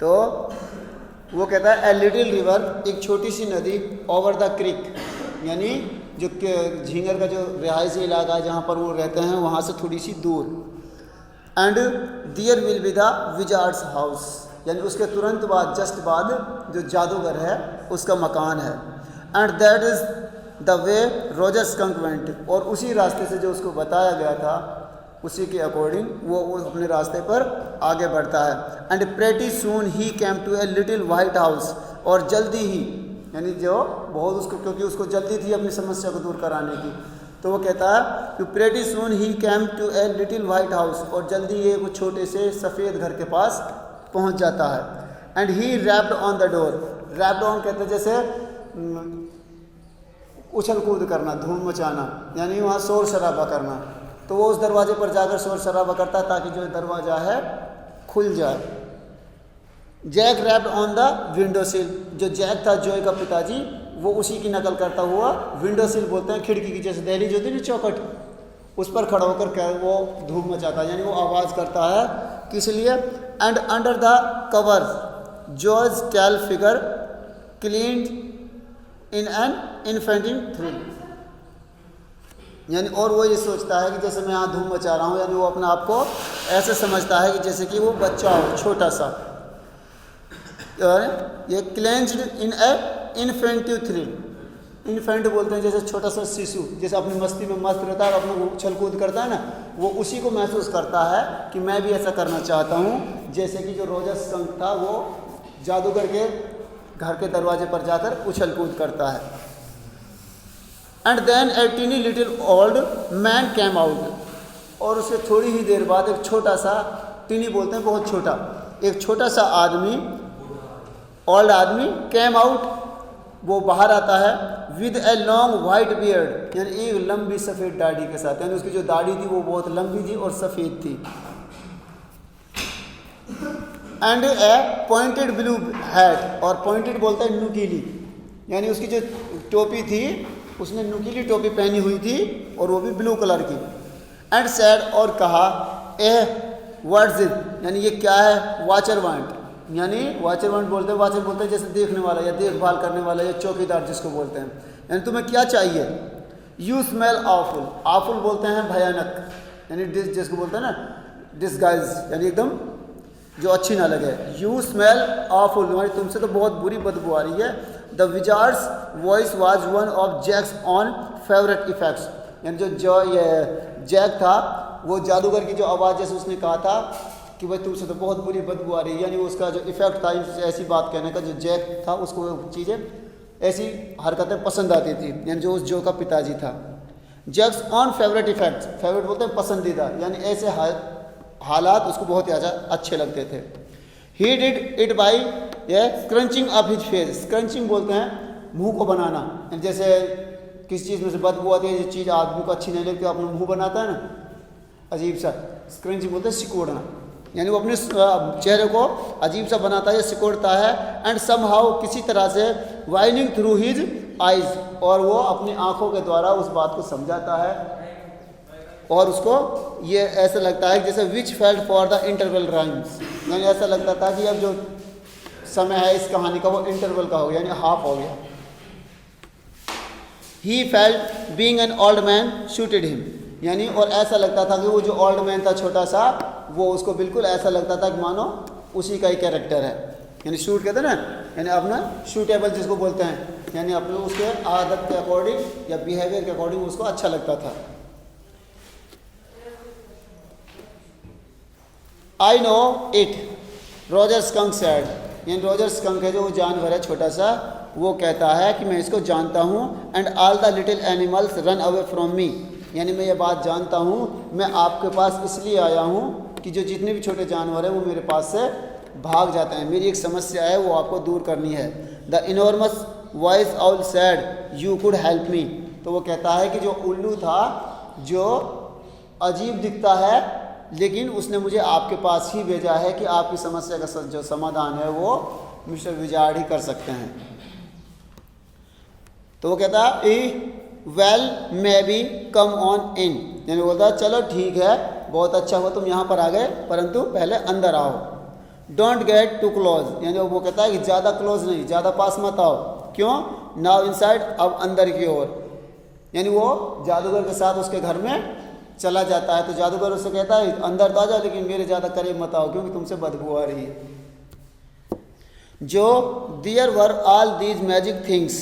तो वो कहता है ए लिटिल रिवर, एक छोटी सी नदी, ओवर द क्रिक, यानी जो झींगर का जो रिहायशी इलाका है जहाँ पर वो रहते हैं वहाँ से थोड़ी सी दूर। And there will be the wizard's house, यानी उसके तुरंत बाद जस्ट बाद जो जादूगर है उसका मकान है। And that is the way Roger skunk went, और उसी रास्ते से जो उसको बताया गया था उसी के अकॉर्डिंग वो अपने रास्ते पर आगे बढ़ता है। एंड प्रेटी सून ही came to a little white house, और जल्दी ही, यानी जो बहुत उसको, क्योंकि उसको जल्दी थी अपनी समस्या को दूर कराने की, तो वो कहता है कि प्रेटी सून ही came to a little white house, और जल्दी ये वो छोटे से सफ़ेद घर के पास पहुंच जाता है। And he wrapped on the door, wrapped on कहते हैं जैसे उछल कूद करना, धूम मचाना, यानी वहाँ शोर शराबा करना। तो वो उस दरवाजे पर जाकर शोर शराबा करता है ताकि जो दरवाज़ा है खुल जाए। Jack rapped on the window sill, जो जैक था जॉय का पिताजी, वो उसी की नकल करता हुआ विंडो सिल बोलते हैं खिड़की की जैसे दहलीज होती है ना चौखट, उस पर खड़ा होकर वो धूम मचाता है, यानी वो आवाज़ करता है। किस लिए? And under the cover George tail figure cleaned in an infanting thrill, यानी और वो ये सोचता है कि जैसे मैं यहाँ धूम मचा रहा हूँ, यानी वो अपने आप को ऐसे समझता है कि जैसे कि वो बच्चा हो छोटा सा। ये क्लेंज्ड इन ए इन्फेंटिव थ्रिल, इन्फेंट बोलते हैं जैसे छोटा सा शिशु, जैसे अपनी मस्ती में मस्त रहता है और अपना उछल कूद करता है ना, वो उसी को महसूस करता है कि मैं भी ऐसा करना चाहता हूँ, जैसे कि जो रॉजर स्कंक था वो जादूगर के घर के दरवाजे पर जाकर उछल कूद करता है। And then a tiny little old man came out, और उससे थोड़ी ही देर बाद एक छोटा सा, टीनी बोलते हैं बहुत छोटा, एक छोटा सा आदमी, ओल्ड आदमी, कैम आउट, वो बाहर आता है। With a long white beard, यानी एक लंबी सफ़ेद दाढ़ी के साथ, यानी उसकी जो दाढ़ी थी वो बहुत लंबी थी और सफ़ेद थी। And A pointed blue hat, और पॉइंटेड बोलता है नुकीली, यानी उसकी जो टोपी थी उसने नुकीली टोपी पहनी हुई थी और वो भी ब्लू कलर की। एंड सैड, और कहा, व्हाट्स इट, यानी ये क्या है? वाचर वांट, यानी वाचर वांट बोलते हैं जैसे देखने वाला या देखभाल करने वाला या चौकीदार जिसको बोलते हैं, यानी तुम्हें क्या चाहिए? यू स्मेल ऑफुल, ऑफुल बोलते हैं भयानक, यानी जिसको बोलते हैं ना डिसगाइज, यानी एकदम जो अच्छी ना लगे। यू स्मेल ऑफुल, यानी तुमसे तो बहुत बुरी बदबू आ रही है। The wizard's voice was one of Jack's own favourite effects, यानी जो ये जैक था वो जादूगर की जो आवाज़ जैसे उसने कहा था कि भाई तुमसे तो बहुत बुरी बदबू आ रही है, यानी उसका जो इफेक्ट था ऐसी बात कहने का, जो जैक था उसको चीज़ें ऐसी हरकतें पसंद आती थी, यानी जो उस जो का पिताजी था। Jack's own favourite effects, favourite बोलते हैं पसंदीदा, यानी ऐसे हालात उसको बहुत ज़्यादा अच्छे लगते थे। He did it by scrunching up his face, scrunching बोलते हैं मुंह को बनाना, जैसे किसी चीज़ में से बदबू आती है, जो चीज़ आदमी को अच्छी नहीं लगती अपना मुंह बनाता है ना अजीब सा, स्क्रंचिंग बोलते हैं सिकोड़ना, यानी वो अपने चेहरे को अजीब सा बनाता है या सिकोड़ता है। एंड समहाउ, किसी तरह से, वाइनिंग थ्रू हिज आइज, और वो अपनी आंखों के द्वारा उस बात को समझाता है, और उसको ये ऐसा लगता है जैसे which felt for the interval rhymes, यानी ऐसा लगता था कि अब जो समय है इस कहानी का वो इंटरवल का हो गया, यानी हाफ हो गया। He felt being an old man shooted him, यानी और ऐसा लगता था कि वो जो ओल्ड मैन था छोटा सा, वो उसको बिल्कुल ऐसा लगता था कि मानो उसी का ही कैरेक्टर है, यानी शूट कहते हैं ना, यानी अपना शूटेबल जिसको बोलते हैं, यानी अपने उसके आदत के अकॉर्डिंग या बिहेवियर के अकॉर्डिंग उसको अच्छा लगता था। I know it, Roger skunk sad, यानी रॉजर स्कंक है जो वो जानवर है छोटा सा, वो कहता है कि मैं इसको जानता हूँ। And all the little animals run away from me, यानी मैं ये बात जानता हूँ, मैं आपके पास इसलिए आया हूँ कि जो जितने भी छोटे जानवर हैं वो मेरे पास से भाग जाते हैं, मेरी एक समस्या है वो आपको दूर करनी है। The enormous voice owl sad you could help me, तो वो कहता है कि जो उल्लू था जो अजीब दिखता है लेकिन उसने मुझे आपके पास ही भेजा है कि आपकी समस्या का जो समाधान है वो मिस्टर विजार्ड ही कर सकते हैं। तो वो कहता है well may be come on in, यानी बोलता चलो ठीक है बहुत अच्छा हुआ तुम यहाँ पर आ गए परंतु पहले अंदर आओ। डोंट गेट टू क्लोज, यानी वो कहता है कि ज़्यादा क्लोज नहीं, ज़्यादा पास मत आओ। क्यों? नाउ इनसाइड, अब अंदर की ओर, यानी वो जादूगर के साथ उसके घर में चला जाता है। तो जादूगर उससे कहता है अंदर तो आ जाओ लेकिन मेरे ज़्यादा करीब मत आओ क्योंकि तुमसे बदबू आ रही है। जो there were all these magic things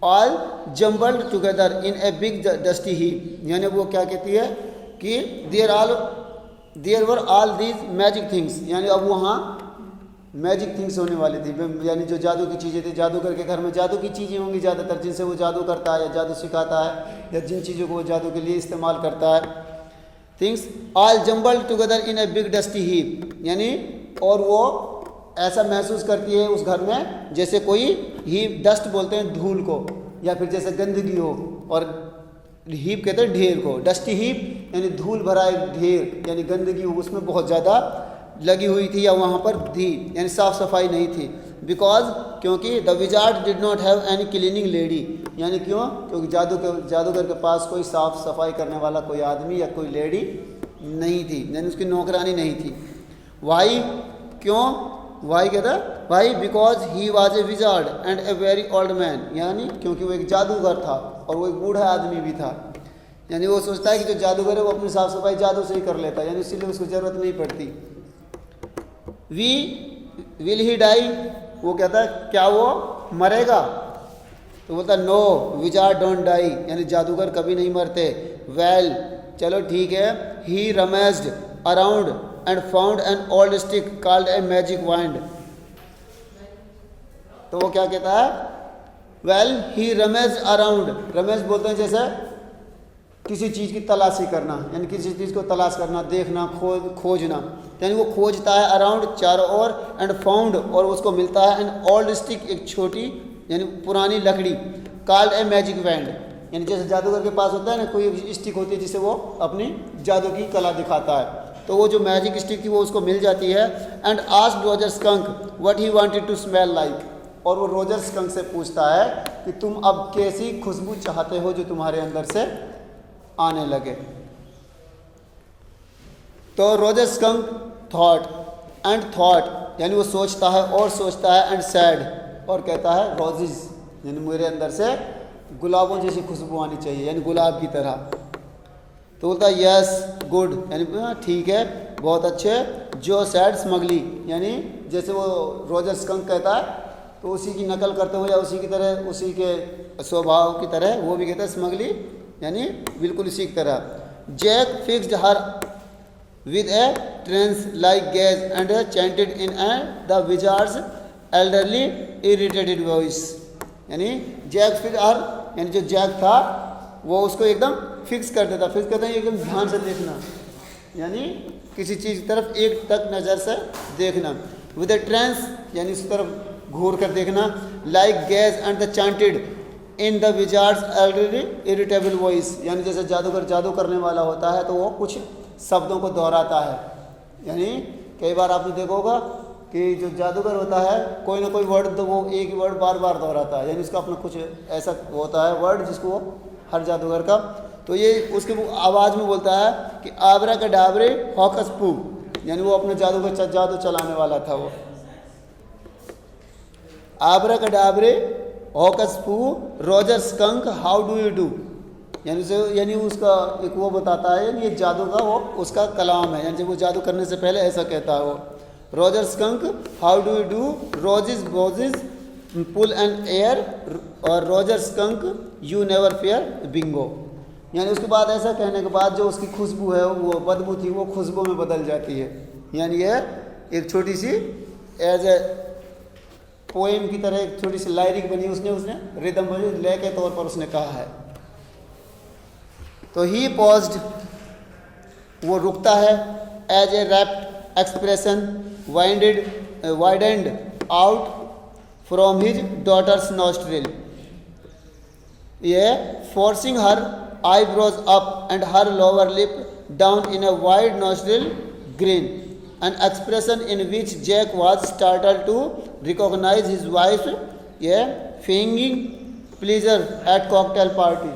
all jumbled together in a big dusty heap, यानी वो क्या कहती है कि there were all these magic things, यानी अब वहाँ मैजिक थिंग्स होने वाली थी, यानी जो जादू की चीज़ें थी। जादूगर के घर में जादू की चीज़ें होंगी ज़्यादातर, जिनसे वो जादू करता है या जादू सिखाता है या जिन चीज़ों को वो जादू के लिए इस्तेमाल करता है। Things all jumbled together in a big dusty heap, यानी और वो ऐसा महसूस करती है उस घर में जैसे कोई हीप, डस्ट बोलते हैं धूल को, या फिर जैसे गंदगी हो, और हीप कहते हैं ढेर को। डस्टी हीप यानी धूल भरा एक ढेर, यानी गंदगी उसमें बहुत ज़्यादा लगी हुई थी या वहाँ पर थी, यानी साफ़ सफाई नहीं थी। बिकॉज क्योंकि the wizard did not have any cleaning lady, यानी क्यों? क्योंकि जादूगर के पास कोई साफ़ सफाई करने वाला कोई आदमी या कोई लेडी नहीं थी, यानी उसकी नौकरानी नहीं थी। वाई, क्यों? वाई कहता है why because he was a wizard and a very old man, यानी क्योंकि वो एक जादूगर था और वो एक बूढ़ा आदमी भी था। यानी वो सोचता है कि जो जादूगर है वो अपनी साफ़ सफाई जादू से ही कर लेता है, यानी इसीलिए उसको ज़रूरत नहीं पड़ती। विल ही डाई, वो कहता है क्या वो मरेगा? तो बोलता है नो विजार्ड डोंट डाई, यानी जादूगर कभी नहीं मरते। वेल, चलो ठीक है। He rummaged around and found an old stick called a magic wand, तो वो क्या कहता है? वेल ही रमेज्ड अराउंड, रमेज बोलते हैं जैसे किसी चीज़ की तलाशी करना, यानी किसी चीज़ को तलाश करना, देखना, खोजना, यानी वो खोजता है अराउंड चारों ओर, एंड फाउंड और उसको मिलता है एन ओल्ड स्टिक, एक छोटी यानी पुरानी लकड़ी, कॉल्ड ए मैजिक वैंड, यानी जैसे जादूगर के पास होता है ना कोई स्टिक होती है जिससे वो अपनी जादू की कला दिखाता है, तो वो जो मैजिक स्टिक थी वो उसको मिल जाती है। And asked Roger Skunk what he wanted to smell like, और वो रोजर स्कंक से पूछता है कि तुम अब कैसी खुशबू चाहते हो जो तुम्हारे अंदर से आने लगे। तो रोजर स्कंक थॉट यानी वो सोचता है और सोचता है, एंड सैड और कहता है रोजेस, यानी मेरे अंदर से गुलाबों जैसी खुशबू आनी चाहिए, यानी गुलाब की तरह। तो बोलता है यस गुड, यानी ठीक है बहुत अच्छे। जो सैड स्मगली, यानी जैसे वो रोजर स्कंक कहता है तो उसी की नकल करते हुए या उसी की तरह, उसी के स्वभाव की तरह वो भी कहता है स्मगली, यानी बिल्कुल इसी की तरह। Jack fixed her with a trance like gaze and chanted in the wizard's elderly irritated voice, यानी जैक फिक्स्ड हर, यानी जो जैक था वो उसको एकदम फिक्स कर देता। फिक्स करते हैं एकदम ध्यान से देखना, यानी किसी चीज़ की तरफ एक तक नज़र से देखना। विद ए ट्रेंस यानी उस तरफ घूर कर देखना। Like gaze and the chanted in the wizard's elderly irritable voice, यानी जैसे जादूगर जादू करने वाला होता है तो वो कुछ शब्दों को दोहराता है, यानी कई बार आपने देखा होगा कि जो जादूगर होता है कोई ना कोई वर्ड तो वो एक ही वर्ड बार बार दोहराता है, यानी उसका अपना कुछ ऐसा होता है वर्ड जिसको वो हर जादूगर का, तो ये उसके आवाज़ में बोलता है कि आबरा का डाबरे हॉकस पू, यानी वो अपने जादू चलाने वाला था। वो आबरा का डाबरे हॉकस पू Roger Skunk how do you do, यानी उसका एक वो बताता है, यानी ये जादू का वो उसका कलाम है, यानी जब वो जादू करने से पहले ऐसा कहता है वो। Roger Skunk how do you do, roses boses pull and air, और Roger Skunk you never fair bingo, यानी उसके बाद ऐसा कहने के बाद जो उसकी खुशबू है वो बदबू थी वो खुशबू में बदल जाती है। यानी ये एक छोटी सी एज ए पोएम की तरह एक छोटी सी लाइरिक बनी, उसने रिदम बनी लय के तौर पर उसने कहा है। तो ही पॉज्ड, वो रुकता है। As a rapt expression widened out from his daughter's nostril, ये forcing her eyebrows up and her lower lip down in a wide nostril grin, an expression in which Jack was startled to recognize his wife, feigning pleasure at cocktail party।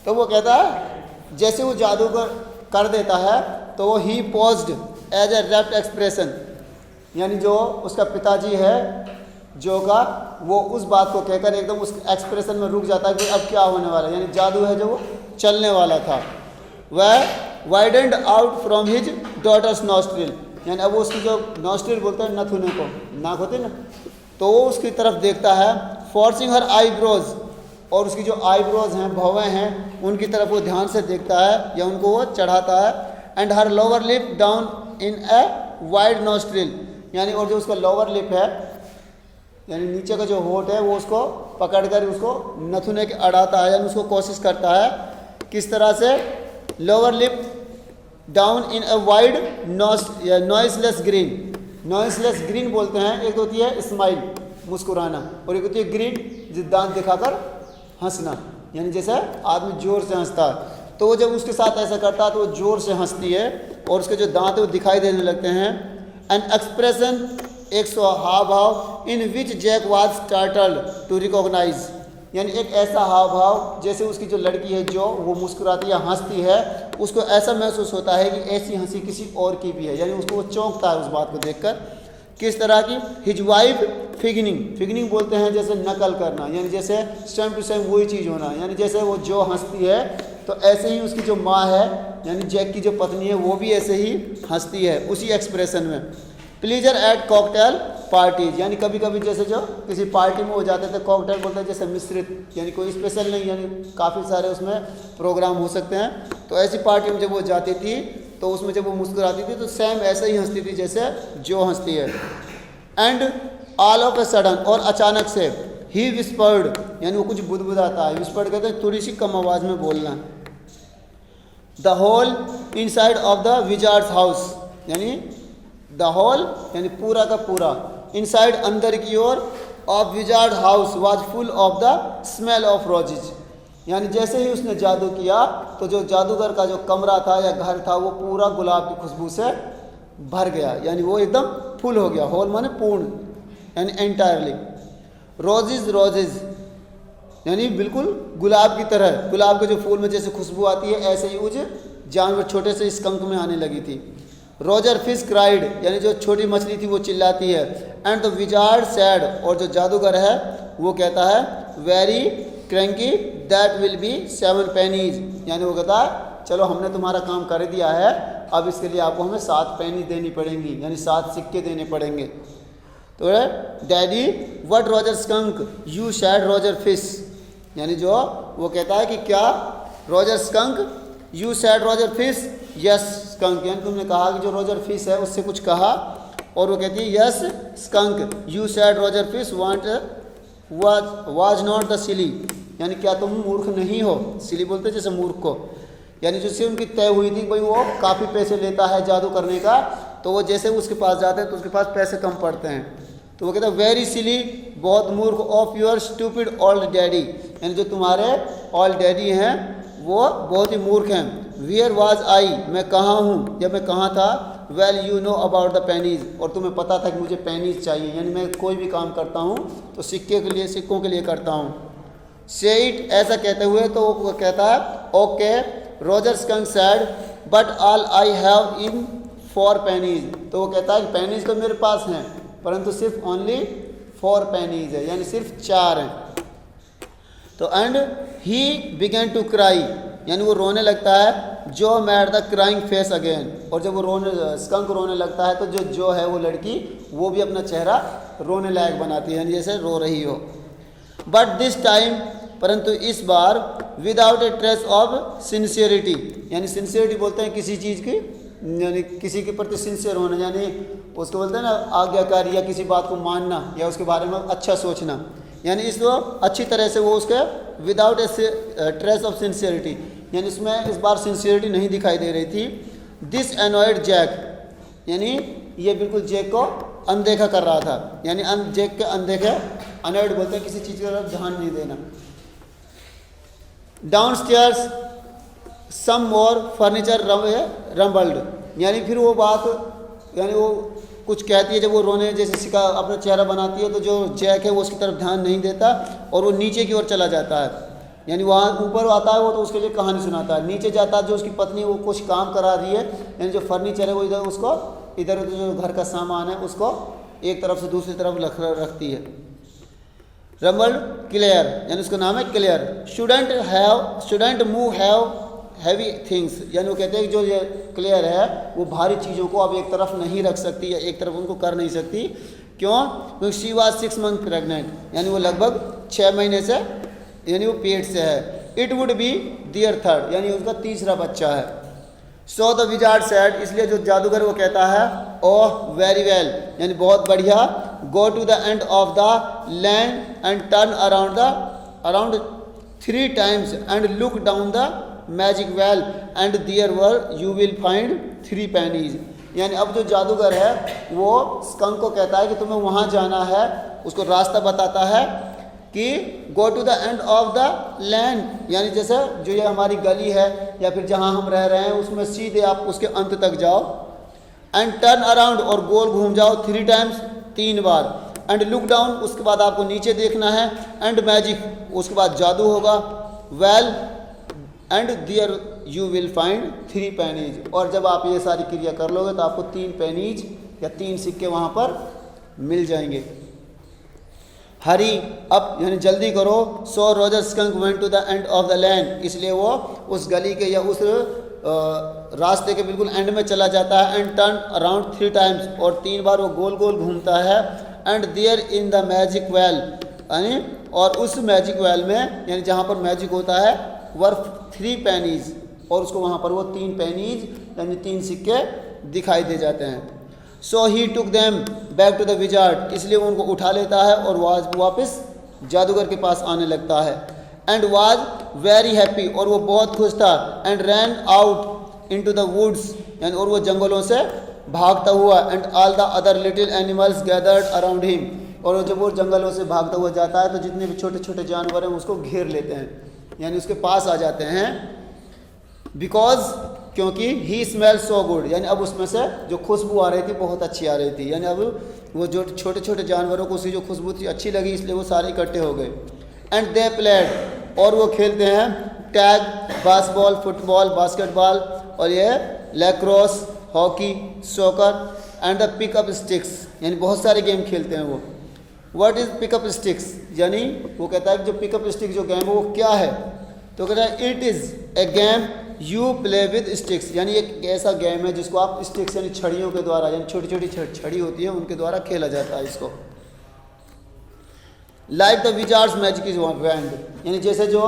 तो वो कहता है जैसे वो जादू कर देता है तो वो he paused, as a rapt expression, यानी जो उसका पिताजी है जो का, वो उस बात को कहकर एकदम उस एक्सप्रेशन में रुक जाता है कि अब क्या होने वाला है, यानी जादू है जो वो चलने वाला था। वह widened out from his daughter's nostril, यानी अब वो उसकी जो नॉस्ट्रिल बोलते हैं नथुने को, नाक होते हैं ना, तो वो उसकी तरफ देखता है। फोर्सिंग हर आईब्रोज, और उसकी जो आईब्रोज हैं, भौवें हैं, उनकी तरफ वो ध्यान से देखता है या उनको वो चढ़ाता है। And her lower lip down in a wide nostril, यानी और जो उसका लोअर लिप है यानी नीचे का जो होठ है वो उसको पकड़कर उसको नथुने के अड़ाता है, यानी उसको कोशिश करता है किस तरह से, lower lip down in a wide noiseless green. Noiseless green बोलते हैं, एक होती है स्माइल मुस्कुराना, और एक होती है ग्रीन जो दांत दिखाकर हंसना, यानी जैसे आदमी जोर से हंसता है, तो वो जब उसके साथ ऐसा करता है तो वो जोर से हंसती है और उसके जो दांत है वो दिखाई देने लगते हैं। एन एक्सप्रेशन, एक हाव भाव in which Jack was startled to recognize, यानी एक ऐसा हाव भाव जैसे उसकी जो लड़की है जो वो मुस्कुराती या हंसती है, उसको ऐसा महसूस होता है कि ऐसी हंसी किसी और की भी है, यानी उसको वो चौंकता है उस बात को देखकर। किस तरह की, हिज वाइफ फिगनिंग, फिगनिंग बोलते हैं जैसे नकल करना, यानी जैसे सेम टू सेम वही चीज़ होना, यानी जैसे वो जो हंसती है तो ऐसे ही उसकी जो माँ है यानी जैक की जो पत्नी है वो भी ऐसे ही हंसती है उसी एक्सप्रेशन में। प्लीजर एट कॉकटेल पार्टीज, यानी कभी कभी जैसे जो किसी पार्टी में हो जाते थे, कॉकटेल बोलते हैं जैसे मिश्रित, यानी कोई स्पेशल नहीं, यानी काफ़ी सारे उसमें प्रोग्राम हो सकते हैं, तो ऐसी पार्टी में जब वो जाती थी तो उसमें जब वो मुस्कुराती थी तो सेम ऐसे ही हंसती थी जैसे जो हंसती है। And all of a sudden, और अचानक से, ही विस्पर्ड, यानी वो कुछ बुदबुदाता है, विस्पर्ड कहते हैं थोड़ी सी कम आवाज़ में बोलना। The whole inside of the wizard's house, यानी द होल यानी पूरा का पूरा, इनसाइड अंदर की ओर, of wizard house was full of the smell of roses, यानी जैसे ही उसने जादू किया तो जो जादूगर का जो कमरा था या घर था वो पूरा गुलाब की खुशबू से भर गया, यानी वो एकदम फुल हो गया। होल माने पूर्ण, यानी एंटायरली। रोजेज, रोजेज यानी बिल्कुल गुलाब की तरह, गुलाब के जो फूल में जैसे खुशबू आती है ऐसे ही उस जानवर छोटे से स्कंक में आने लगी थी। रोजर फिश क्राइड, यानी जो छोटी मछली थी वो चिल्लाती है। एंड द विजार्ड सैड, और जो जादूगर है वो कहता है very cranky that will be 7 pennies, यानी वो कहता है चलो हमने तुम्हारा काम कर दिया है, अब इसके लिए आपको हमें 7 पेनी देनी पड़ेंगी, यानी 7 सिक्के देने पड़ेंगे। तो daddy what Roger Skunk you sad Roger fish, यानी जो वो कहता है कि क्या Roger Skunk you sad Roger fish, yes skunk, यानी तुमने कहा कि जो रोजर फिश है उससे कुछ कहा, और वो कहती है yes skunk you sad Roger fish want was not the सिली, यानी क्या तुम मूर्ख नहीं हो, सिली बोलते जैसे मूर्ख को, यानी जिससे उनकी तय हुई थी भाई वो काफ़ी पैसे लेता है जादू करने का, तो वो जैसे उसके पास जाते हैं तो उसके पास पैसे कम पड़ते हैं, तो वो कहता है वेरी सिली, बहुत मूर्ख, of your stupid old daddy, यानी जो तुम्हारे ओल्ड डैडी हैं वो बहुत ही मूर्ख हैं। वेयर वाज आई, मैं कहाँ हूँ या मैं कहाँ था। Well you know about the pennies, और तुम्हें पता था कि मुझे पेनीज चाहिए, यानी मैं कोई भी काम करता हूँ तो सिक्कों के लिए करता हूँ। से इट, ऐसा कहते हुए तो वो कहता है okay Roger skunk sad but all I have in 4 pennies, तो वो कहता है पेनीज तो मेरे पास हैं परंतु सिर्फ ओनली 4 पेनीज है, यानी सिर्फ 4 हैं। तो and he began to cry, यानी वो रोने लगता है। Jo made the crying face again, और जब वो स्कंक रोने लगता है तो जो है वो लड़की वो भी अपना चेहरा रोने लायक बनाती है, यानी जैसे रो रही हो। बट दिस टाइम, परंतु इस बार without a trace of sincerity, यानी सिंसियरिटी बोलते हैं किसी चीज़ की, यानी किसी के प्रति सिंसियर होना, यानी उसको बोलते हैं ना आज्ञाकारी, या किसी बात को मानना या उसके बारे में अच्छा सोचना, यानी इसको अच्छी तरह से वो उसके without a trace of sincerity, यानी इसमें इस बार सिंसियरिटी नहीं दिखाई दे रही थी। दिस एनॉयड जैक, यानी ये बिल्कुल जैक को अनदेखा कर रहा था, यानी जैक के अनदेखे, अनॉयड बोलते हैं किसी चीज़ की तरफ ध्यान नहीं देना। डाउन स्टेयर्स सम मोर फर्नीचर रम्बल्ड, यानी फिर वो बात, यानी वो कुछ कहती है जब वो रोने जैसे सिका अपना चेहरा बनाती है तो जो जैक है वो उसकी तरफ ध्यान नहीं देता और वो नीचे की ओर चला जाता है। यानी वहाँ ऊपर आता है वो तो उसके लिए कहानी सुनाता है, नीचे जाता है जो उसकी पत्नी वो कुछ काम करा रही है, यानी जो फर्नीचर है वो इधर उसको इधर उधर जो घर का सामान है उसको एक तरफ से दूसरी तरफ रखती है। रमल्ड क्लियर, यानी उसका नाम है clear. Shouldn't move heavy things, यानी वो कहते हैं कि जो ये क्लियर है वो भारी चीज़ों को अब एक तरफ नहीं रख सकती या एक तरफ उनको कर नहीं सकती। क्यों? क्योंकि शी वाज 6 months प्रेग्नेंट, यानी वो लगभग 6 महीने से यानी वो पेट से है। It would be their third, यानी उसका तीसरा बच्चा है। सो द विजार्ड सेड, इसलिए जो जादूगर वो कहता है ओह वेरी वेल, यानी बहुत बढ़िया। Go to the end of the land and turn around 3 times and look down the magic well and there were you will find 3 pennies। यानी अब जो जादूगर है वो स्कंक को कहता है कि तुम्हें वहाँ जाना है, उसको रास्ता बताता है कि go to the end of the land, यानी जैसे जो ये हमारी गली है या फिर जहाँ हम रह रहे हैं उसमें सीधे आप उसके अंत तक जाओ। एंड टर्न अराउंड, और गोल घूम जाओ 3 times 3 bar. And look down, उसके बाद आपको नीचे देखना है। एंड मैजिक, उसके बाद जादू होगा। Well and there you will find 3 pennies, और जब आप ये सारी क्रिया कर लोगे तो आपको 3 pennies या 3 सिक्के वहाँ पर मिल जाएंगे। हरी अप, यानी जल्दी करो। So Roger Skunk went to the end of the land, इसलिए वो उस गली के या उस रास्ते के बिल्कुल एंड में चला जाता है। एंड टर्न अराउंड 3 times, और 3 बार वो गोल गोल घूमता है। And there in the magic well, यानी और उस मैजिक वेल में यानी जहाँ पर मैजिक होता है वर्थ 3 pennies, और उसको वहाँ पर वो 3 pennies यानी 3 सिक्के दिखाई दे जाते हैं। So he took them back to the wizard, इसलिए वो उनको उठा लेता है और वापस जादूगर के पास आने लगता है। एंड वाज वेरी हैप्पी, और वो बहुत खुश था। And ran out into the woods, यानी और वो जंगलों से भागता हुआ। And all the other little animals gathered around him, और जब वो जंगलों से भागता हुआ जाता है तो जितने भी छोटे छोटे जानवर हैं उसको घेर लेते हैं, यानी उसके पास आ जाते हैं। बिकॉज, क्योंकि ही स्मेल सो गुड, यानी अब उसमें से जो खुशबू आ रही थी बहुत अच्छी आ रही थी, यानी अब वो जो छोटे छोटे जानवरों को उसकी जो खुशबू थी अच्छी लगी, इसलिए वो सारे इकट्ठे हो गए। एंड दे प्लेड, और वो खेलते हैं टैग, बास्केटबॉल, फुटबॉल, बास्केटबॉल, और ये lacrosse, hockey, soccer and the pickup sticks, यानी बहुत सारे गेम खेलते हैं वो। व्हाट इज़ पिकअप स्टिक्स, यानी वो कहता है कि जो पिकअप स्टिक जो गेम है वो क्या है, तो कहता है it is a game you play with sticks, यानी एक ऐसा गेम है जिसको आप स्टिक्स यानी छड़ियों के द्वारा, यानी छोटी छोटी छड़ी होती है उनके द्वारा खेला जाता है इसको। Like the Wizards magic is wand, यानी जैसे जो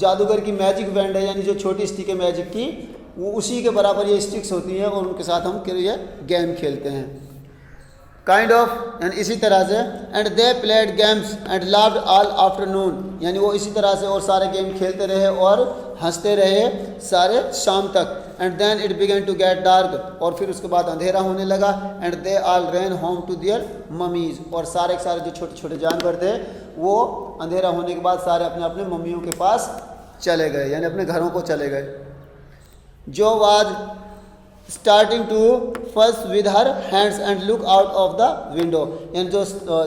जादूगर की मैजिक वैंड है, यानी जो छोटी स्टिक है मैजिक की, वो उसी के बराबर ये स्टिक्स होती हैं और उनके साथ हम ये गेम खेलते हैं। काइंड ऑफ, यानी इसी तरह से। And they played games and laughed all afternoon, यानी वो इसी तरह से और सारे गेम खेलते रहे और हंसते रहे सारे शाम तक। And then it began to get dark, और फिर उसके बाद अंधेरा होने लगा। And they all ran home to their mummies, और सारे के सारे जो छोटे छोटे जानवर थे वो अंधेरा होने के बाद सारे अपने अपने मम्मियों के पास चले गए, यानी अपने घरों को चले गए। Jo was starting to first with her hands and look out of the window, यानी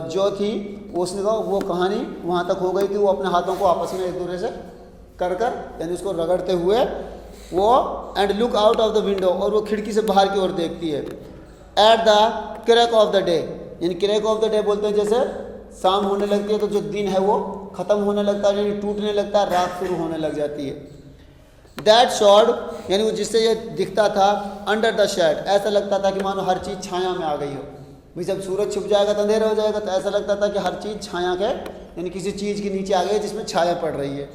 जो थी उसने वो कहानी वहाँ तक हो गई थी, वो अपने हाथों को आपस में एक दूसरे से कर यानी उसको रगड़ते हुए वो। And look out of the window, और वो खिड़की से बाहर की ओर देखती है। At the crack of the day, यानी क्रैक ऑफ द डे बोलते हैं जैसे शाम होने लगती है तो जो दिन है वो ख़त्म होने लगता है, यानी टूटने लगता है, रात शुरू होने लग जाती है। दैट शॉर्ड, यानी वो जिससे ये दिखता था, अंडर द शेड, ऐसा लगता था कि मानो हर चीज़ छाया में आ गई हो। भाई जब सूरज छुप जाएगा तो अंधेरा हो जाएगा, तो ऐसा लगता था कि हर चीज़ छाया के यानी किसी चीज़ के नीचे आ गई जिसमें छाया पड़ रही है।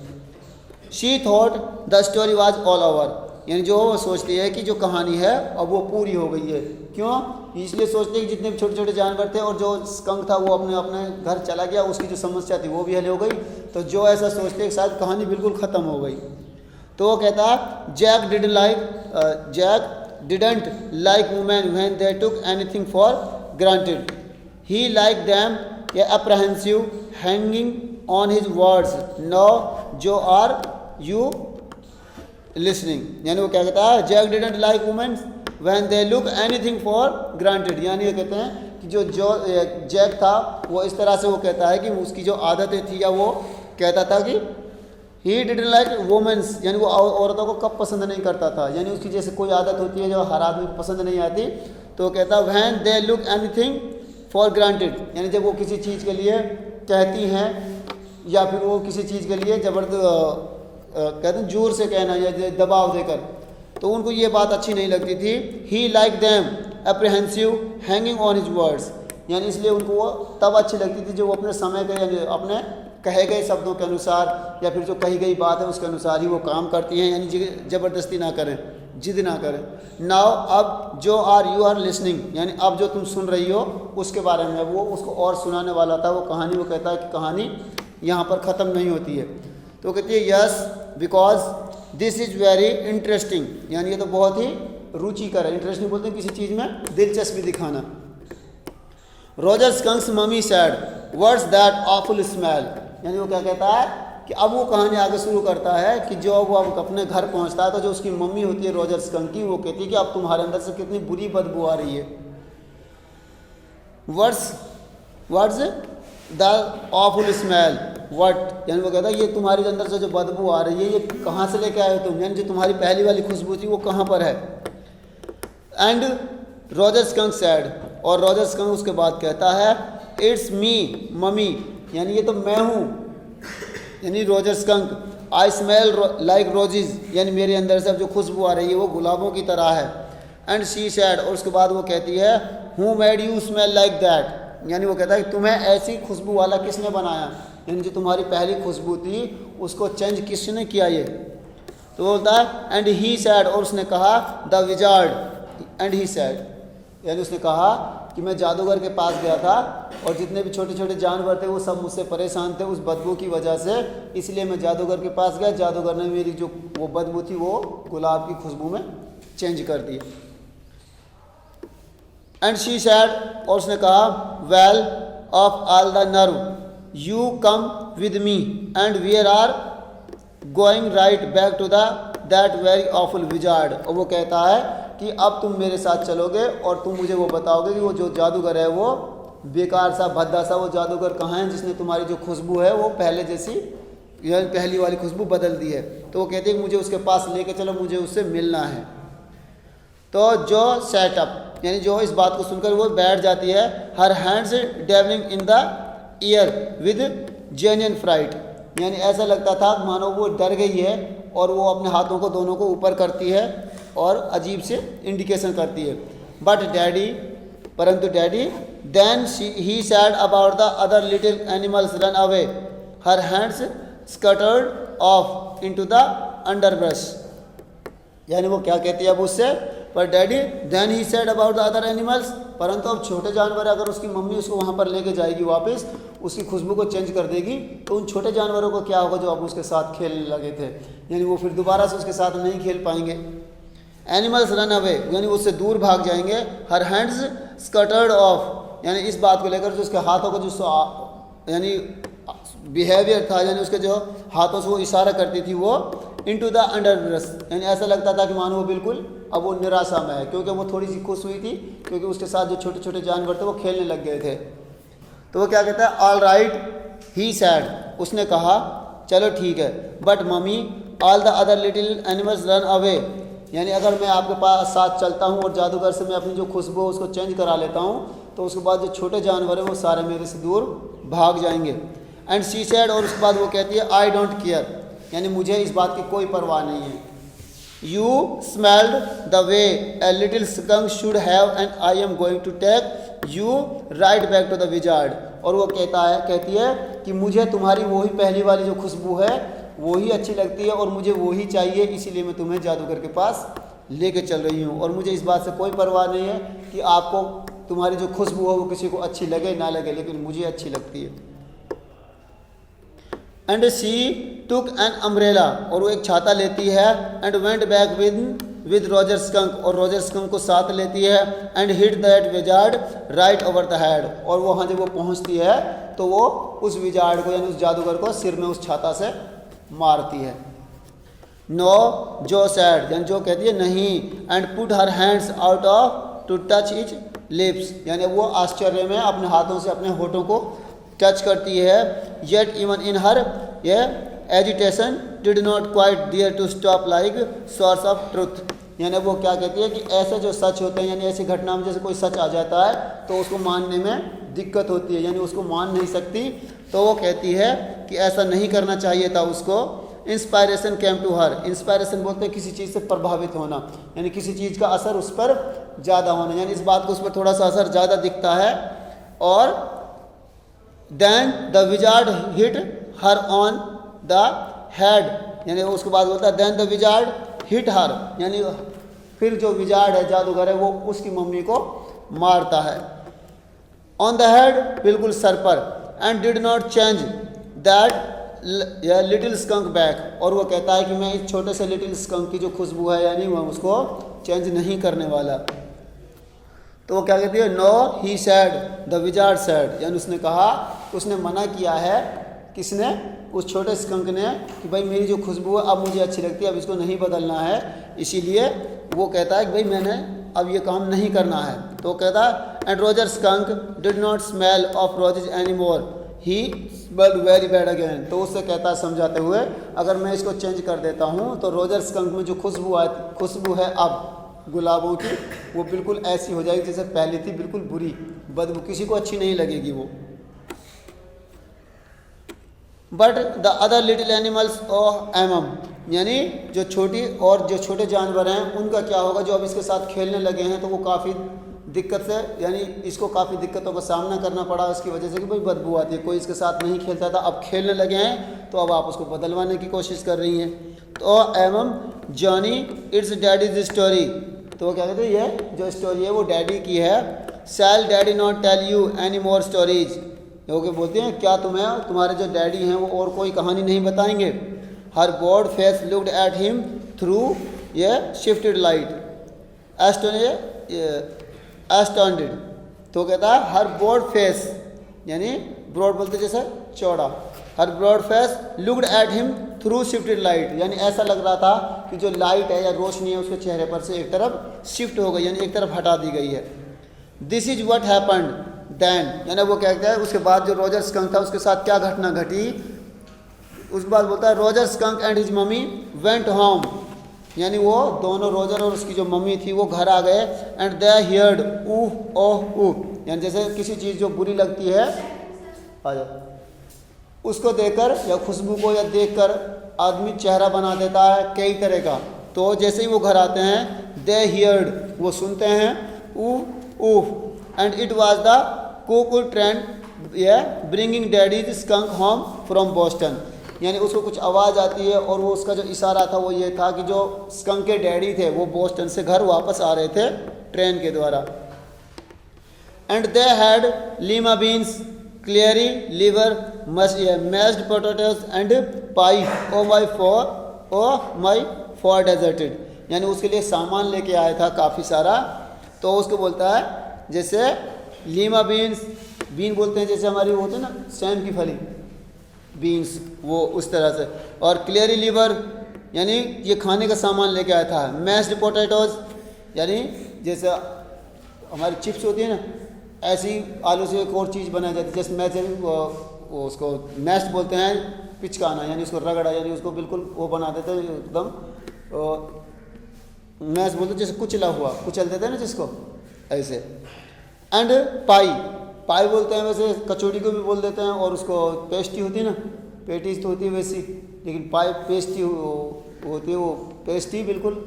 She thought the story was all over, यानी जो वो सोचती है कि जो कहानी है अब वो पूरी हो गई है। क्यों? इसलिए सोचते हैं कि जितने भी छोटे छोटे जानवर थे और जो स्कंक था वो अपने अपने घर चला गया, उसकी जो समस्या थी वो भी हल हो गई। तो जो ऐसा सोचते हैं शायद कहानी बिल्कुल ख़त्म हो गई। तो वो कहता Jack didn't like women when they took anything for granted, he like them a apprehensive hanging on his words, no Joe are you listening, यानी वो क्या कहता है Jack didn't like women when they look anything for granted, यानी ये कहते हैं कि जो जैक था वो इस तरह से वो कहता है कि उसकी जो आदतें थी या वो कहता था कि ही डिडंट लाइक वुमेन्स, यानी वो औरतों को कब पसंद नहीं करता था, यानी उसकी जैसे कोई आदत होती है जो हर आदमी को पसंद नहीं आती, तो कहता when they look anything for granted, यानी जब वो किसी चीज़ के लिए कहती हैं या फिर वो किसी चीज़ के लिए कहते हैं जोर से कहना या दबाव देकर, तो उनको ये बात अच्छी नहीं लगती थी। He like them apprehensive hanging on his words, यानी इसलिए उनको वो तब अच्छी लगती थी जो वो अपने समय के यानी अपने कहे गए शब्दों के अनुसार या फिर जो कही गई बात है उसके अनुसार ही वो काम करती हैं, यानी ज़बरदस्ती ना करें, जिद ना करें। नाउ अब जो यू आर लिसनिंग, यानी अब जो तुम सुन रही हो उसके बारे में, वो उसको और सुनाने वाला था वो कहानी, वो कहता है कि कहानी यहाँ पर ख़त्म नहीं होती है। तो कहती है yes because this is very interesting, यानी ये तो बहुत ही रुचिकर है। इंटरेस्टिंग बोलते हैं किसी चीज़ में दिलचस्पी दिखाना। Roger Skunk's mummy said words that awful smell, यानी वो क्या कहता है कि अब वो कहानी आगे शुरू करता है कि जो वो अब अपने घर पहुंचता है तो जो उसकी मम्मी होती है रॉजर स्कंक की, वो कहती है कि अब तुम्हारे अंदर से कितनी बुरी बदबू आ रही है। Words the awful smell what, यानी वो कहता है ये तुम्हारे अंदर से जो बदबू आ रही है ये कहाँ से लेके आए हो तुम, यानी जो तुम्हारी पहली वाली खुशबू थी वो कहाँ पर है। एंड रॉजर स्कंक सैड, और रॉजर स्कंक उसके बाद कहता है इट्स मी मम्मी, यानी ये तो मैं हूँ, यानी Roger skunk. I smell like roses, यानी मेरे अंदर से अब जो खुशबू आ रही है वो गुलाबों की तरह है। एंड शी सैड, और उसके बाद वो कहती है who made you smell like that, यानी वो कहता है कि तुम्हें ऐसी खुशबू वाला किसने बनाया, यानी जो तुम्हारी पहली खुशबू थी उसको चेंज किसने किया ये। तो बोलता है एंड ही सैड, और उसने कहा the wizard and he sad, यानी उसने कहा कि मैं जादूगर के पास गया था और जितने भी छोटे छोटे जानवर थे वो सब मुझसे परेशान थे उस बदबू की वजह से, इसलिए मैं जादूगर के पास गया, जादूगर ने मेरी जो वो बदबू थी वो गुलाब की खुशबू में चेंज कर दी। एंड शी सैड, और उसने कहा well of all the nerve you come with me and we're are going right back to that very awful wizard, और वो कहता है कि अब तुम मेरे साथ चलोगे और तुम मुझे वो बताओगे कि वो जो जादूगर है वो बेकार सा भद्दा सा वो जादूगर कहाँ है जिसने तुम्हारी जो खुशबू है वो पहले जैसी यानी पहली वाली खुशबू बदल दी है। तो वो कहते हैं कि मुझे उसके पास लेके चलो, मुझे उससे मिलना है। तो जो सेटअप, यानी जो इस बात को सुनकर वो बैठ जाती है, her hands dwelling in the air with genuine fright, यानी ऐसा लगता था मानो वो डर गई है और वो अपने हाथों को दोनों को ऊपर करती है और अजीब से इंडिकेशन करती है। बट डैडी, परंतु daddy, then he said about the other little animals run away, her hands scattered off into the underbrush, यानी वो क्या कहती है अब उससे, पर daddy then he said about the other animals, परंतु अब छोटे जानवर अगर उसकी मम्मी उसको वहाँ पर लेके जाएगी वापस, उसकी खुशबू को चेंज कर देगी, तो उन छोटे जानवरों को क्या होगा जो अब उसके साथ खेलने लगे थे, यानी वो फिर दोबारा से उसके साथ नहीं खेल पाएंगे। एनिमल्स रन अवे, यानी उससे दूर भाग जाएंगे। हर हैंड्स स्कटर्ड ऑफ, यानी इस बात को लेकर जो उसके हाथों को जो यानी बिहेवियर था, यानी उसके जो हाथों से वो इशारा करती थी वो इनटू द अंडरब्रश, यानी ऐसा लगता था कि मानो वो बिल्कुल अब वो निराशा में है, क्योंकि वो थोड़ी सी खुश हुई थी क्योंकि उसके साथ जो छोटे छोटे जानवर थे वो खेलने लग गए थे। तो वो क्या कहता है ऑल राइट ही सैड, उसने कहा चलो ठीक है, but mummy all the other little animals run away, यानी अगर मैं आपके पास साथ चलता हूँ और जादूगर से मैं अपनी जो खुशबू है उसको चेंज करा लेता हूँ तो उसके बाद जो छोटे जानवर हैं वो सारे मेरे से दूर भाग जाएंगे। एंड शी सैड, और उसके बाद वो कहती है आई डोंट केयर, यानी मुझे इस बात की कोई परवाह नहीं है। You smelled the way a little skunk should have and I am going to take you right back to the wizard, और वो कहती है कि मुझे तुम्हारी वही पहली वाली जो खुशबू है वही अच्छी लगती है और मुझे वही चाहिए, इसीलिए मैं तुम्हें जादूगर के पास लेके चल रही हूँ, और मुझे इस बात से कोई परवाह नहीं है कि आपको तुम्हारी जो खुशबू है वो किसी को अच्छी लगे ना लगे, लेकिन मुझे अच्छी लगती है। And she took an umbrella, और वो एक छाता लेती है। And went back with Roger skunk, और रॉजर स्कंक को साथ लेती है। And hit that wizard right over the head, और वहाँ जब वो पहुँचती है तो वो उस विजार्ड को यानी उस जादूगर को सिर में उस छाता से मारती है। नो जो सैड, यानी जो कहती है नहीं। And put her hands out of to touch each lips, यानी वो आश्चर्य में अपने हाथों से अपने होठों को टच करती है। येट इवन इन हर ये agitation did not quite dare to stop like source of truth. यानी वो क्या कहती है कि ऐसे जो सच होते हैं, यानी ऐसी घटना में जैसे कोई सच आ जाता है तो उसको मानने में दिक्कत होती है, यानी उसको मान नहीं सकती। तो वो कहती है कि ऐसा नहीं करना चाहिए था उसको। Inspiration came to her, inspiration बोलते हैं किसी चीज़ से प्रभावित होना, यानी किसी चीज़ का असर उस पर ज़्यादा होना, यानी इस बात को उस पर थोड़ा सा असर ज़्यादा दिखता है। और then the wizard hit her on the head, यानी उसके बाद बोलता है then the wizard hit her, यानी फिर जो विजार्ड है, जादूगर है, वो उसकी मम्मी को मारता है। ऑन द हेड, बिल्कुल सर पर। And did not change that little skunk back, और वो कहता है कि मैं इस छोटे से लिटिल स्कंक की जो खुशबू है, यानी वह उसको चेंज नहीं करने वाला। तो वो क्या कहती है, no he said the wizard said, यानी उसने कहा, उसने मना किया है, किसने, उस छोटे स्कंक ने, कि भाई मेरी जो खुशबू है अब मुझे अच्छी लगती है, अब इसको नहीं बदलना है। इसीलिए वो कहता है कि भाई मैंने अब ये काम नहीं करना है। तो कहता है and Roger skunk did not smell of roses any more, he smelled very bad again. तो उससे कहता है समझाते हुए, अगर मैं इसको चेंज कर देता हूँ तो रोजर स्कंक में जो खुशबू है अब गुलाबों की, वो बिल्कुल ऐसी हो जाएगी जैसे पहले थी, बिल्कुल बुरी बदबू, किसी को अच्छी नहीं लगेगी वो। But the other little animals of um, यानी जो छोटी और जो छोटे जानवर हैं उनका क्या होगा, जो अब इसके साथ खेलने लगे हैं तो वो काफ़ी दिक्कत से, यानी इसको काफ़ी दिक्कतों का सामना करना पड़ा उसकी वजह से कि भाई बदबू आती है, कोई इसके साथ नहीं खेलता था, अब खेलने लगे हैं तो अब आप उसको बदलवाने की कोशिश कर रही हैं। तो एमम जॉनी इट्स डैडीज स्टोरी, तो वो क्या कहते हैं, ये जो स्टोरी है वो डैडी की है। Shall daddy not tell you any more stories, वो क्या बोलते हैं, क्या तुम्हें तुम्हारे जो डैडी हैं वो और कोई कहानी नहीं बताएंगे। Her board face looked at him through ये शिफ्टेड लाइट एस्टॉन्डेड, तो कहता है हर बोर्ड फेस, यानी ब्रॉड बोलते जैसे चौड़ा, her broad face looked at him through shifted light, यानी ऐसा लग रहा था कि जो लाइट है या रोशनी है उसके चेहरे पर से एक तरफ शिफ्ट हो गई, यानी एक तरफ हटा दी गई है। This is what happened then, यानी वो कहता है उसके बाद जो रोजर स्कंक था उसके साथ क्या घटना घटी। उसके बाद बोलता है Roger skunk and his mummy went home, यानी वो दोनों, रोजर और उसकी जो मम्मी थी वो घर आ गए। एंड दे हियर्ड ऊह ओह ऊह, यानी जैसे किसी चीज़ जो बुरी लगती है आ जाओ, उसको देखकर या खुशबू को या देखकर आदमी चेहरा बना देता है कई तरह का। तो जैसे ही वो घर आते हैं, दे हियर्ड, वो सुनते हैं ooh ooh, and it was the cook trained ये bringing daddy's skunk home from Boston, यानी उसको कुछ आवाज़ आती है और वो उसका जो इशारा था वो ये था कि जो स्कंक के डैडी थे वो बोस्टन से घर वापस आ रहे थे ट्रेन के द्वारा। And they had lima beans clearly liver mashed potatoes and pie oh my for deserted, यानी उसके लिए सामान लेके आया था काफ़ी सारा। तो उसको बोलता है जैसे लीमा बीन्स, बीन बोलते हैं जैसे हमारी वो होती है ना सैम की फली, बीन्स, वो उस तरह से। और क्लियरी लीवर, यानी ये खाने का सामान लेके आया था। मैश्ड पोटैटोज, यानी जैसे हमारी चिप्स होती है ना, ऐसी आलू से एक और चीज़ बनाई जाती है, जैसे वो उसको मैश्ड बोलते हैं, पिचकाना, यानी उसको रगड़ा, यानी उसको बिल्कुल वो बना देते हैं एकदम, मैश बोलते जैसे कुचला हुआ, कुचल देते हैं ना जिसको, ऐसे। एंड पाई, पाई बोलते हैं, वैसे कचौड़ी को भी बोल देते हैं, और उसको पेस्टी होती है ना, पेटीज तो होती है वैसी, लेकिन पाई पेस्टी होती है, वो पेस्टी बिल्कुल,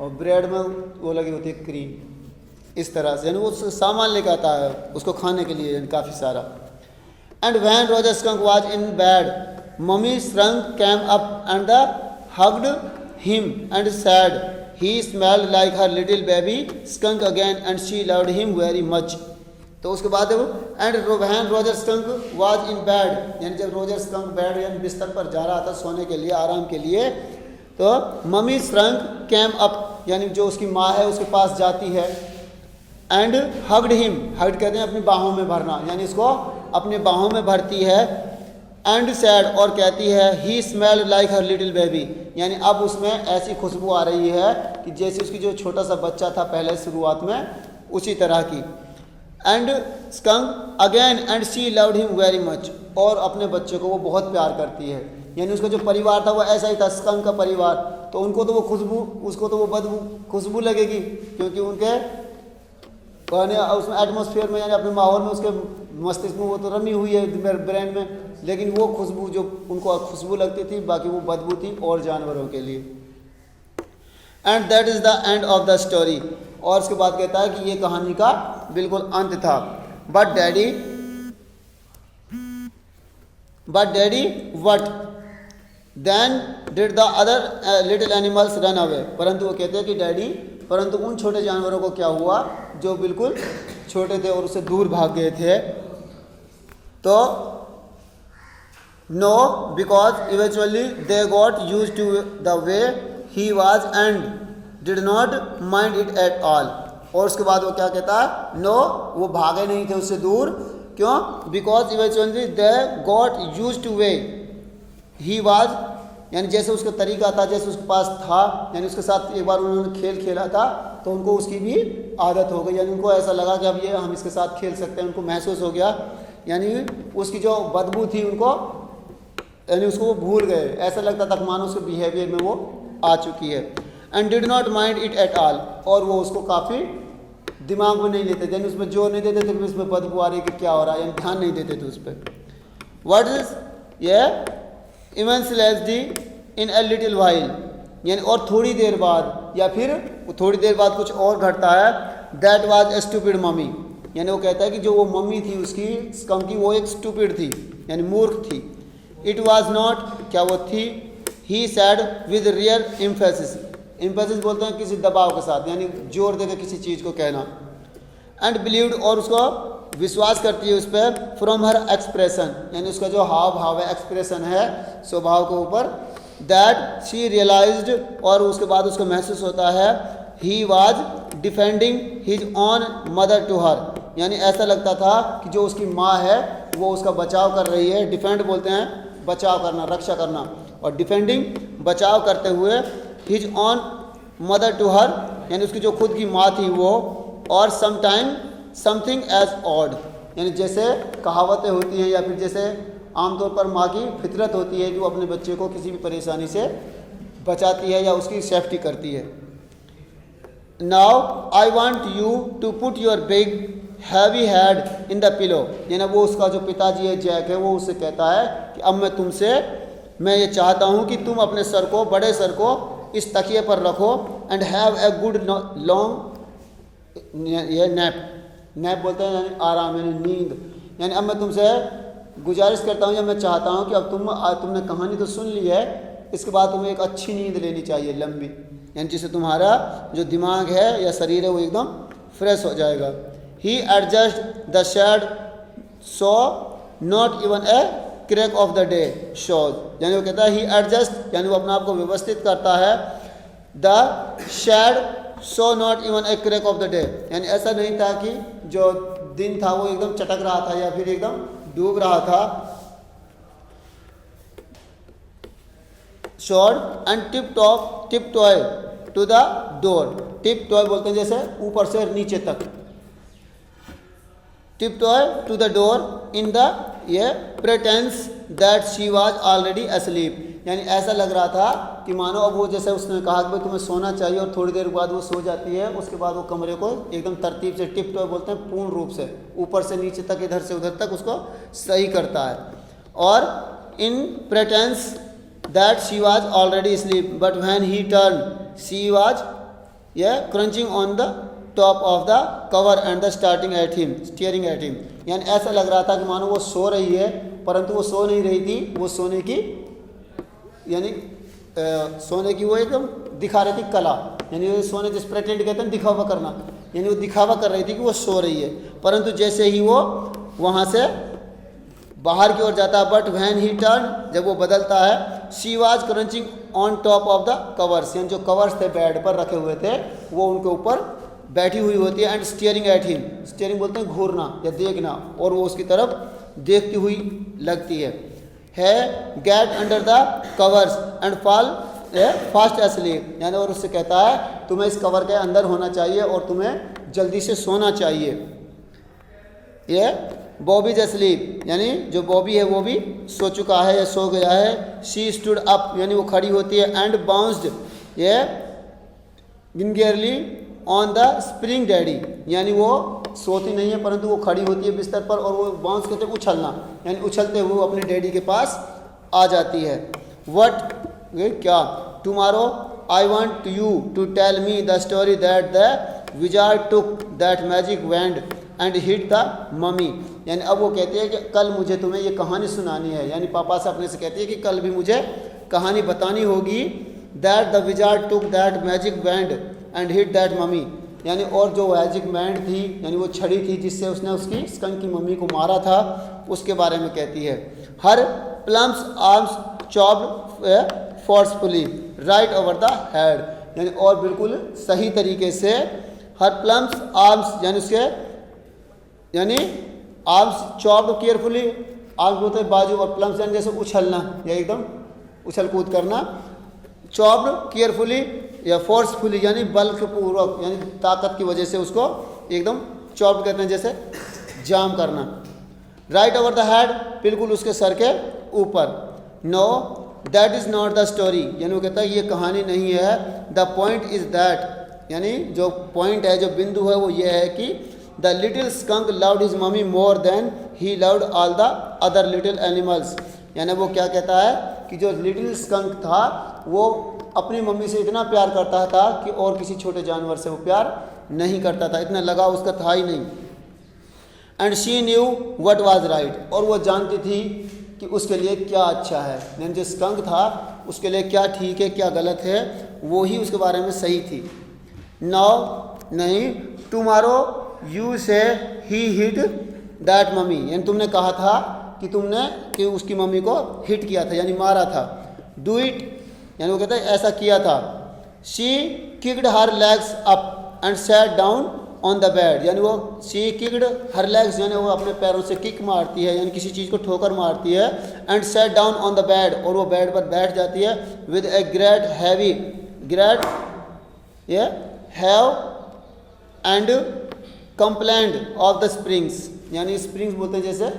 और ब्रेड में वो लगी होती है क्रीम, इस तरह से, यानी वो सामान लेकर आता है उसको खाने के लिए, यानी काफ़ी सारा। And when Roger Skunk was in bed mummy skunk came up and the hugged him and said he smelled like her little baby skunk again and she loved him very much. तो उसके बाद and when Roger Skunk was in bed, यानी जब Roger skunk bed यानी बिस्तर पर जा रहा था सोने के लिए, आराम के लिए, तो मम्मी श्रंक कैम अप, यानी जो उसकी माँ है उसके पास जाती है। एंड हग्ड हिम, हग्ड कहते हैं अपनी बाहों में भरना, यानी इसको अपने बाहों में भरती है। एंड सैड, और कहती है he smelled like her little baby, यानी अब उसमें ऐसी खुशबू आ रही है कि जैसे उसकी जो छोटा सा बच्चा था पहले शुरुआत में, उसी तरह की। And skunk again and she loved him very much, और अपने बच्चे को वो बहुत प्यार करती है, यानी उसका जो परिवार था वो ऐसा ही था, स्कंक का परिवार। तो उनको तो वो बदबू खुशबू लगेगी, क्योंकि उनके उसमें एटमॉस्फेयर में यानी अपने माहौल में उसके मस्तिष्क में वो तो रमी हुई है ब्रेन में, लेकिन वो खुशबू जो उनको खुशबू लगती थी, बाकी वो बदबू थी और जानवरों के लिए। And that is the end of the story. और उसके बाद कहता है कि ये कहानी का बिल्कुल अंत था। But daddy what then did the other little animals run away. परंतु वो कहते हैं कि डैडी, परंतु उन छोटे जानवरों को क्या हुआ जो बिल्कुल छोटे थे और उससे दूर भाग गए थे। तो no, because eventually they got used to the way he was and did not mind it at all. और उसके बाद वो क्या कहता है, नो, वो भागे नहीं थे उससे दूर। क्यों? Because eventually they got used two way he was, यानी जैसे उसका तरीका था, जैसे उसके पास था, यानी उसके साथ एक बार उन्होंने खेल खेला था तो उनको उसकी भी आदत हो गई, यानी उनको ऐसा लगा कि अब ये हम इसके साथ खेल सकते हैं। उनको महसूस हो गया, यानी उसकी जो बदबू थी उनको, यानी उसको वो भूल गए। ऐसा लगता था मानो उसके बिहेवियर में वो आ चुकी है। And did not mind it at all, और वो उसको काफ़ी दिमाग में नहीं लेते थे, यानी उसमें जोर नहीं देते थे कि इसमें बदबू आ रही है कि क्या हो रहा है, यानी ध्यान नहीं देते थे उस पर। व्हाट इज ये eventually in a little while, यानी और थोड़ी देर बाद, या फिर थोड़ी देर बाद कुछ और घटता है। That was A stupid mummy, यानी वो कहता है कि जो वो मम्मी थी उसकी स्कंक की, वो एक स्टूपिड थी, यानी मूर्ख थी। इट वाज नॉट, क्या वो थी, he said with real emphasis, emphasis बोलते हैं किसी दबाव के साथ, यानी जोर देकर किसी चीज़ को कहना। एंड बिलीव्ड, और उसको विश्वास करती है उस पर, फ्रॉम हर एक्सप्रेशन, यानी उसका जो हाव भाव है, एक्सप्रेशन है स्वभाव के ऊपर, दैट शी रियलाइज्ड, और उसके बाद उसको महसूस होता है, he was defending his own mother to her, यानी ऐसा लगता था कि जो उसकी माँ है वो उसका बचाव कर रही है। डिफेंड बोलते हैं बचाव करना, रक्षा करना, और डिफेंडिंग बचाव करते हुए, his own mother to her, यानी उसकी जो खुद की माँ थी वो, और समटाइम समथिंग एज ऑड, यानी जैसे कहावतें होती हैं या फिर जैसे आमतौर पर माँ की फितरत होती है कि वो अपने बच्चे को किसी भी परेशानी से बचाती है या उसकी सेफ्टी करती है। Now I want you to put your big heavy head in the pillow, यानी वो उसका जो पिताजी है जैक है, वो उससे कहता है कि अब मैं ये चाहता हूँ कि तुम अपने सर को, बड़े सर को इस तकिए पर रखो, and have a good long, ये नैप बोलते हैं यानी आराम, यानी नींद। यानी अब मैं तुमसे गुजारिश करता हूँ या मैं चाहता हूँ कि अब तुमने कहानी तो सुन ली है, इसके बाद तुम्हें एक अच्छी नींद लेनी चाहिए, लंबी, यानी जिससे तुम्हारा जो दिमाग है या शरीर है वो एकदम फ्रेश हो जाएगा। He adjust the shade so not even a crack of the day shows, यानी वो कहता है ही एडजस्ट, यानी वो अपने आप को व्यवस्थित करता है, the shade so not even a crack of the day, यानी ऐसा नहीं था कि जो दिन था वो एकदम चटक रहा था या फिर एकदम डूब रहा था। Short and tip toy to the door, tip toy बोलते हैं जैसे ऊपर से नीचे तक, tip toy to the door in the ये pretense that she was already asleep, यानी ऐसा लग रहा था कि मानो अब वो जैसे उसने कहा कि भाई तुम्हें सोना चाहिए और थोड़ी देर बाद वो सो जाती है, उसके बाद वो कमरे को एकदम तरतीब से, टिप टॉय बोलते हैं पूर्ण रूप से, ऊपर से नीचे तक, इधर से उधर तक उसको सही करता है। और in pretense that she was already asleep but when he turn she was crunching on the top of the cover and the steering at him, यानी ऐसा लग रहा था कि मानो वो सो रही है, परंतु वो सो नहीं रही थी, वो सोने की यानी सोने की वो एकदम दिखा रही थी कला, यानी वो सोने जिस प्रेटेंड कहते हैं दिखावा करना, यानी वो दिखावा कर रही थी कि वो सो रही है, परंतु जैसे ही वो वहाँ से बाहर की ओर जाता है, बट व्हेन ही टर्न, जब वो बदलता है, she was crunching on top of the covers, यानी जो कवर्स थे बेड पर रखे हुए थे वो उनके ऊपर बैठी हुई होती है, and steering at him, steering बोलते हैं घूरना या देखना, और वो उसकी तरफ देखती हुई लगती है। Get under the covers and fall fast asleep, यानी और उससे कहता है तुम्हें इस कवर के अंदर होना चाहिए और तुम्हें जल्दी से सोना चाहिए। ये बॉबी इज अस्लीप, यानी जो बॉबी है वो भी सो चुका है या सो गया है। शी स्टूड अप, यानी वो खड़ी होती है। एंड बाउंस्ड, ये गिनगेरली ऑन द स्प्रिंग डैडी, यानी वो सोती नहीं है परंतु वो खड़ी होती है बिस्तर पर और वो बाउंस कहते हैं उछलना, यानी उछलते हुए अपने डैडी के पास आ जाती है। वट, क्या, tomorrow I want you to tell me the story that the wizard took that magic wand and hit the mummy, यानी अब वो कहती है कि कल मुझे तुम्हें ये कहानी सुनानी है, यानी पापा से अपने से कहती है कि कल भी मुझे कहानी बतानी होगी। That the wizard took that magic wand and hit that mummy, यानी और जो मैजिक वैंड थी, यानी वो छड़ी थी जिससे उसने उसकी स्कंक की मम्मी को मारा था, उसके बारे में कहती है। Her plump arms chopped forcefully right over the head, यानी और बिल्कुल सही तरीके से। हर प्लम्स आर्म्स, यानी उसके, यानी आर्म्स चॉप्ड केयरफुली, आर्म्स बोलते हैं बाजू, और प्लम्स यानी जैसे उछलना या एकदम उछल कूद करना। चॉप्ड केयरफुली या फोर्सफुली, यानी बलपूर्वक, यानी ताकत की वजह से उसको एकदम चॉप्ड कहते हैं, जैसे जाम करना। राइट ओवर द हेड, बिल्कुल उसके सर के ऊपर। Know that is not the story, यानी वो कहता है ये कहानी नहीं है। द पॉइंट इज़ दैट, यानी जो पॉइंट है, जो बिंदु है वो ये है कि the little skunk loved his mummy more than he loved all the other little animals, यानी वो क्या कहता है कि जो लिटिल स्कंक था वो अपनी मम्मी से इतना प्यार करता था कि और किसी छोटे जानवर से वो प्यार नहीं करता था, इतना लगाव उसका था ही नहीं। And she knew what was right, और वो जानती थी कि उसके लिए क्या अच्छा है, यानी जो स्कंक था उसके लिए क्या ठीक है क्या गलत है वो ही उसके बारे में सही थी। नाउ नहीं, टुमारो यू से ही हिट दैट मम्मी, यानी तुमने कहा था कि उसकी मम्मी को हिट किया था, यानी मारा था। डू इट, यानी वो कहता है ऐसा किया था। She kicked her legs up and sat down on the bed, यानी वो शी किक्ड हर लेग्स, यानी वो अपने पैरों से किक मारती है, यानी किसी चीज़ को ठोकर मारती है। And sat down on the bed, और वो बेड पर बैठ जाती है। With a great heavy, great ये have and complaint of the springs, यानी स्प्रिंग्स बोलते हैं जैसे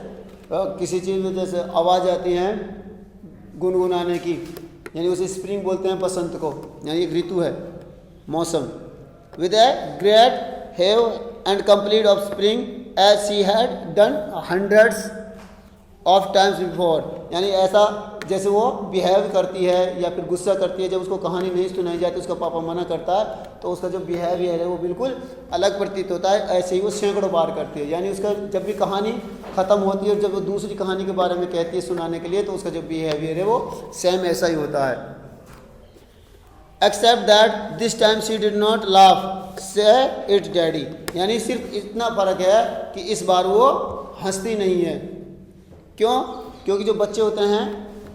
किसी चीज़ में जैसे आवाज़ आती है गुनगुनाने की, यानी उसे स्प्रिंग बोलते हैं बसंत को, यानी एक ऋतु है, मौसम। With a great have and complete of spring as she had done hundreds of times before, यानी ऐसा जैसे वो बिहेव करती है या फिर गुस्सा करती है, जब उसको कहानी नहीं सुनाई जाती, उसका पापा मना करता है तो उसका जो बिहेवियर है वो बिल्कुल अलग प्रतीत होता है। ऐसे ही वो सैकड़ों बार करती है, यानी उसका जब भी कहानी ख़त्म होती है और जब वो दूसरी कहानी के बारे में कहती है सुनाने के लिए, तो उसका जो बिहेवियर है वो सेम ऐसा ही होता है। Except that this time she did not laugh say it daddy, यानी सिर्फ इतना फ़र्क है कि इस बार वो हंसती नहीं है। क्यों? क्योंकि जो बच्चे होते हैं,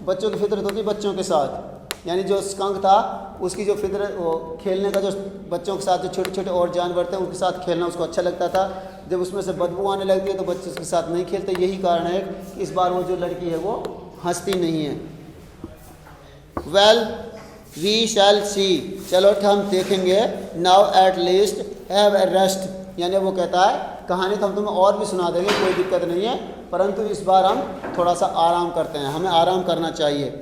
बच्चों की फितरत होती है बच्चों के साथ, यानी जो स्कंक था उसकी जो फितरत, वो खेलने का, जो बच्चों के साथ जो छोटे छोटे और जानवर थे उनके साथ खेलना उसको अच्छा लगता था। जब उसमें से बदबू आने लगती है तो बच्चे उसके साथ नहीं खेलते। यही कारण है कि इस बार वो जो लड़की है वो हंसती नहीं है। वेल वी शैल सी, चलो हम देखेंगे। Now at least have a rest, यानी वो कहता है कहानी तो हम तुम्हें और भी सुना देंगे, कोई दिक्कत नहीं है, परंतु इस बार हम थोड़ा सा आराम करते हैं, हमें आराम करना चाहिए।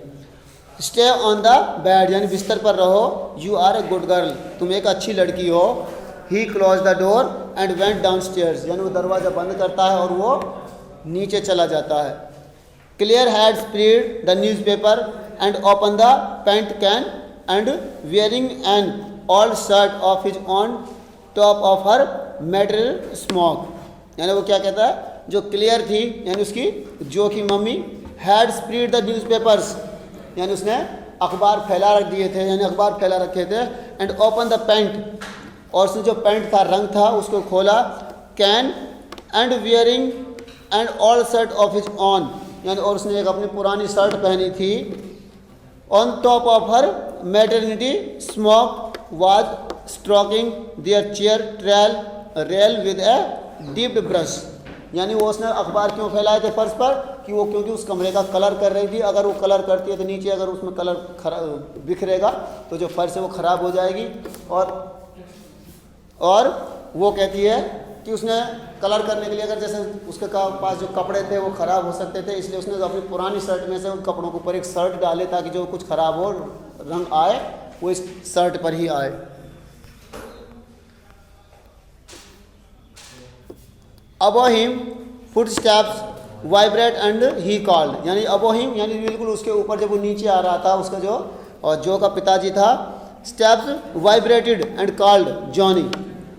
स्टे ऑन द बेड, यानी बिस्तर पर रहो। You are a good girl, तुम एक अच्छी लड़की हो। He close the door and went downstairs, यानी वो दरवाज़ा बंद करता है और वो नीचे चला जाता है। Clear had spread the newspaper and open the paint can and wearing an old shirt of his on top of her metal smock, यानी वो क्या कहता है, जो क्लियर थी यानी उसकी जो की mummy, had spread the newspapers, यानी उसने अखबार फैला रख दिए थे, यानी अखबार फैला रखे थे। एंड ओपन द पेंट, और उसने जो पेंट था, रंग था, उसको खोला। Can and wearing and old shirt of his on, यानी और उसने एक अपनी पुरानी शर्ट पहनी थी। On top of her maternity smock was stroking their chair trail rail with a deep brush, यानी वो उसने अखबार क्यों फैलाए थे फर्श पर, कि वो क्योंकि उस कमरे का कलर कर रही थी। अगर वो कलर करती है तो नीचे अगर उसमें कलर बिखरेगा तो जो फर्श है वो ख़राब हो जाएगी। और वो कहती है कि उसने कलर करने के लिए, अगर जैसे उसके पास जो कपड़े थे वो ख़राब हो सकते थे, इसलिए उसने अपनी पुरानी शर्ट में से उन कपड़ों के ऊपर एक शर्ट डाले ताकि जो कुछ ख़राब हो, रंग आए, वो इस शर्ट पर ही आए। Above him footsteps vibrate and he called, यानी अबव हिम यानी बिल्कुल उसके ऊपर जब वो नीचे आ रहा था, उसका जो और जो का पिताजी था, steps vibrated and called Johnny,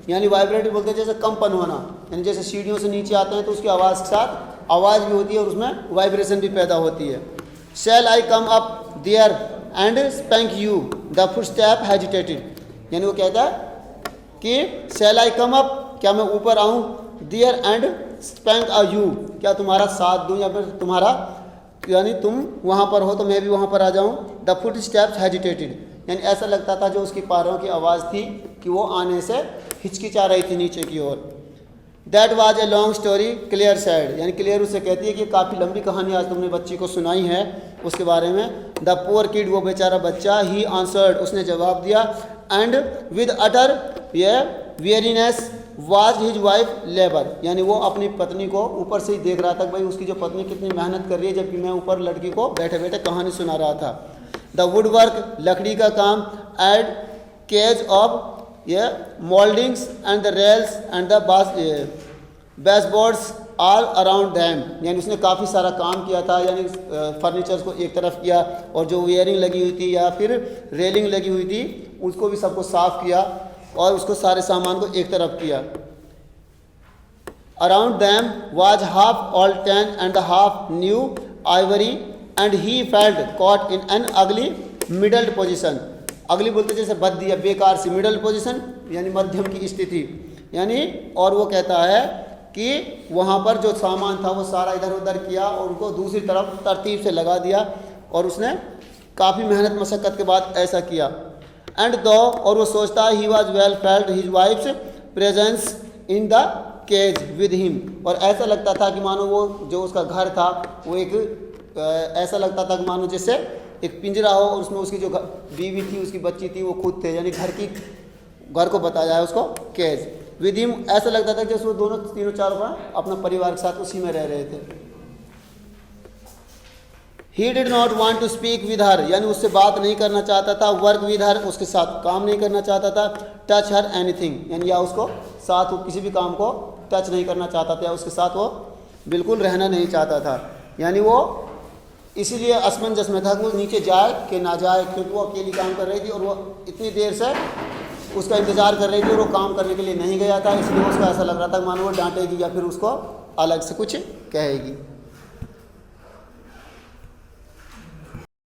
यानी वाइब्रेटेड बोलते हैं जैसे कंपन होना, यानी जैसे सीढ़ियों से नीचे आते हैं तो उसकी आवाज़ के साथ आवाज़ भी होती है और उसमें वाइब्रेशन भी पैदा होती है। Shall I come up there and spank you, the footstep hesitated, यानी वो कहता है कि शैल आई कम अप, क्या मैं ऊपर आऊँ, there and spank a you, क्या तुम्हारा साथ दूँ या फिर तुम्हारा, यानी तुम वहाँ पर हो तो मैं भी वहाँ पर आ जाऊँ। द फुटस्टेप्स हेजिटेटेड, यानी ऐसा लगता था जो उसकी पैरों की आवाज़ थी कि वो आने से हिचकिचा रही थी नीचे की ओर। That was a long story, clear said, यानी क्लियर उससे कहती है कि काफ़ी लंबी कहानी आज तुमने बच्ची को सुनाई है उसके बारे में। द पुअर किड, वो बेचारा बच्चा, ही आंसर्ड, उसने जवाब दिया, एंड विद अटर ये weariness was his wife labour, यानी वो अपनी पत्नी को ऊपर से ही देख रहा था, भाई उसकी जो पत्नी कितनी मेहनत कर रही है, जबकि मैं ऊपर लड़की को बैठे बैठे कहानी सुना रहा था। द वुड वर्क, लकड़ी का काम, एड केज ऑफ ये mouldings and the rails and the baseboards all around them, यानी उसने काफ़ी सारा काम किया था, यानी फर्नीचर्स को एक तरफ किया और जो वेयरिंग लगी हुई थी या फिर रेलिंग लगी हुई थी उसको भी सबको साफ़ किया और उसको सारे सामान को एक तरफ किया। Around them was half old tan and the half new Ivory and he felt caught in an अगली मिडल पोजिशन, अगली बोलते जैसे बद्दी या बेकार सी, मिडल पोजीशन यानी मध्यम की स्थिति, यानी और वो कहता है कि वहाँ पर जो सामान था वो सारा इधर उधर किया और उनको दूसरी तरफ तरतीब से लगा दिया और उसने काफ़ी मेहनत मशक्क़त के बाद ऐसा किया। एंड दो, और वो सोचता है, he was well felt his wife's presence in the cage with him, और ऐसा लगता था कि मानो वो जो उसका घर था वो एक ऐसा लगता था कि मानो जैसे एक पिंजरा हो और उसमें उसकी जो बीवी थी, उसकी बच्ची थी, वो खुद थे, यानी घर को बताया है उसको केज विद हिम, ऐसा लगता था जैसे वो दोनों तीनों चारों का अपना परिवार के साथ उसी में रह रहे थे। He did not want to speak with her, यानी उससे बात नहीं करना चाहता था, वर्क विद हर, उसके साथ काम नहीं करना चाहता था, टच हर एनीथिंग, यानी या उसको साथ वो किसी भी काम को टच नहीं करना चाहता था, उसके साथ वो बिल्कुल रहना नहीं चाहता था, यानी वो इसीलिए असमंजस में था कि वो नीचे जाए कि ना जाए, क्योंकि वो अकेली काम कर रही थी और वो इतनी देर से उसका इंतज़ार कर रही थी और वो काम करने के लिए नहीं गया था, इसलिए उसको ऐसा लग रहा था मानो वो डांटेगी या फिर उसको अलग से कुछ कहेगी।